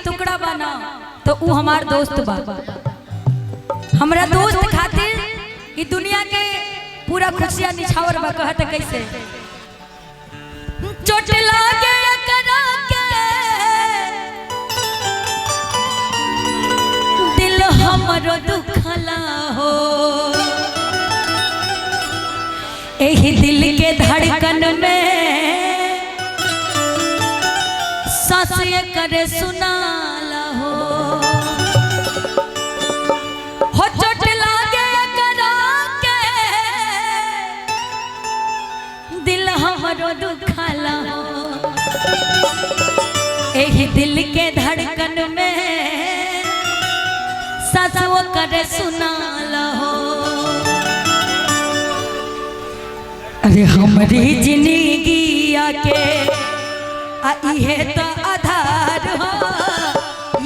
टुकड़ा बना तो ऊ हमार दोस्त बा। हमरा दोस्त खातिर ई दुनिया के पूरा खुशियां निछावर बा। कहत कैसे चोट लागे एकरा के दिल हमरो दुखला हो, एही दिल के धड़कन में सांस करे सुनाला हो। चोट लागे एकरा के दिल हमरो दुखला हो, एही दिल के धड़कन में सांस करे सुनाला हो। अरे हमारी जिंदगी आके इहे तो आधार हो,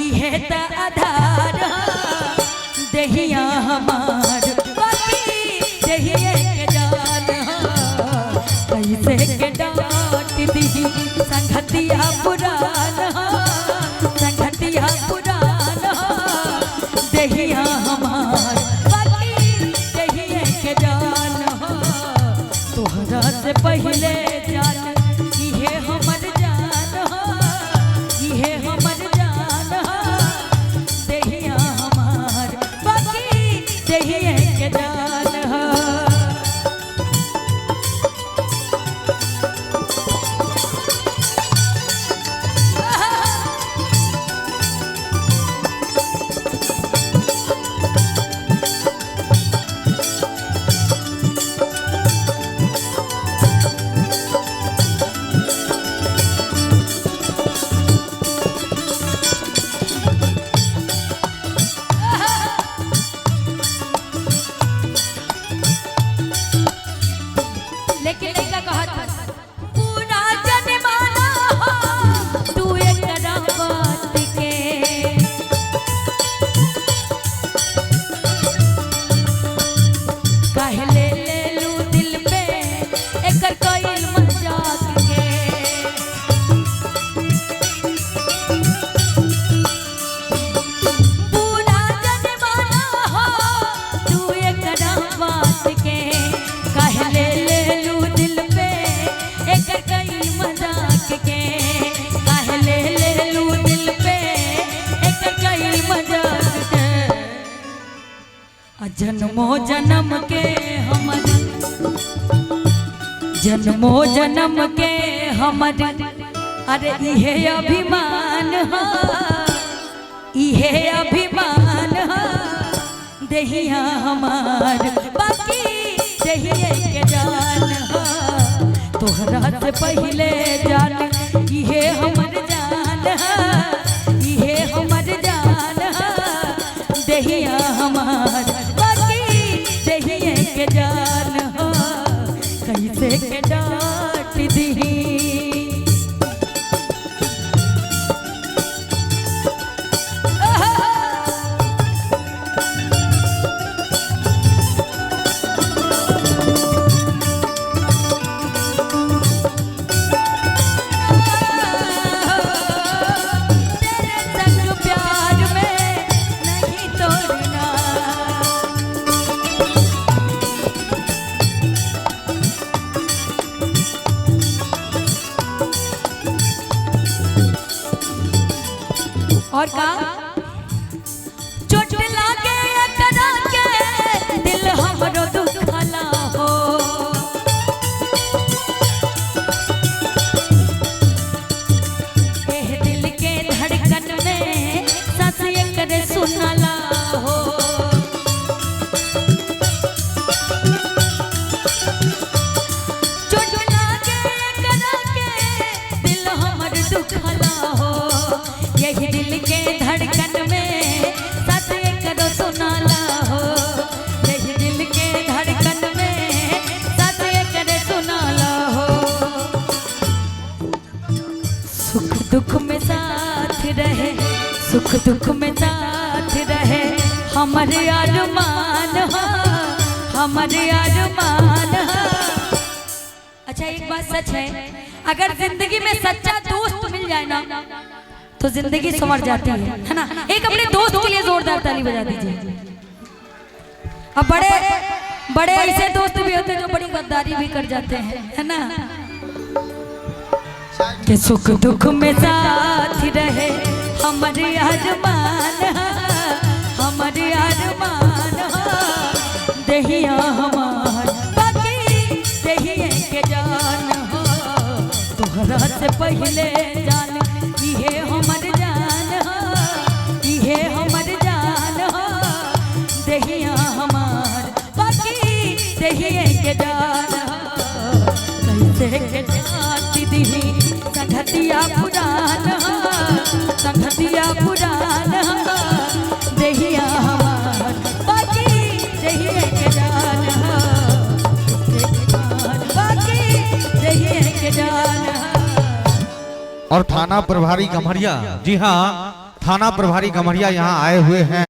इहे तो आधार हो दहिया हमार बाकी दहिए के जान हो। कैसे के डांट दी संगतिया पुरान हो, संगतिया पुरान हो दहिया हमार बाकी दहिए के जान हो। तोहरा से पहले जान इहे हमर जान हो, इहे हमर जान हो दहिया हमार बाकी दहिए के जान हो। लेकिन लड़का कहत पूरा जनमाना हो तू एकरा बात के, काहे ले लू दिल पे एकर कइल मजाक के। पूरा जनमाना हो तू एकरा बात के, काहे ले दिल पे एकर कई मजाक के, काहे ले लू दिल पे एकर कई मजाक के। जन्मो जन्म के हमर, जन्मो जन्म के हमर अरे इहे अभिमान हो, इहे अभिमान हो दहिया हमार बाकी दहिए के जान हो। तोहरा से पहले जान इहे हमर जान हो, इहे हमर जान हो दहिया हमार बाकी दहिए के जान हो। कैसे के डांट दी और का चोट लागे एकरा के दिल हमरो दुखला हो, एह दिल के धड़कन में सांस करे सुनाला हो। चोट लागे एकरा के दिल हमर दुखला हो, यही दिल के धड़कन में सांस करो सुनाला हो, यही दिल के धड़कन में सांस करे सुनाला हो। सुख दुख में साथ रहे, सुख दुख में साथ रहे हमारे अरमान हो, हमारे अरमान हो। अच्छा एक बात सच है, अगर जिंदगी में सच्चा दोस्त मिल जाए ना तो जिंदगी संवर जाती है ना। एक अपने दोस्त के लिए जोरदार ताली बजा दीजिए। अब बड़े बड़े ऐसे दोस्त भी होते हैं जो बड़ी गद्दारी भी कर जाते हैं, है ना। कि सुख दुख में साथ रहे हमारे अरमान, हमारे अरमान दहिया हमार बाकी दहिए के जान हो। तोहरा से पहले जान इहे हमर जान हो, इहे हमर जान हो दहिया हमार बाकी दहिए के जान हो। कैसे के जाती दिही संगतिया पुरान हो, संगतिया पुरान हो दहिया हमार बाकी दहिए के जान हो, बाकी दहिए के जान हो। और थाना प्रभारी गम्हरिया, जी हाँ थाना प्रभारी गम्हरिया यहाँ आए हुए हैं।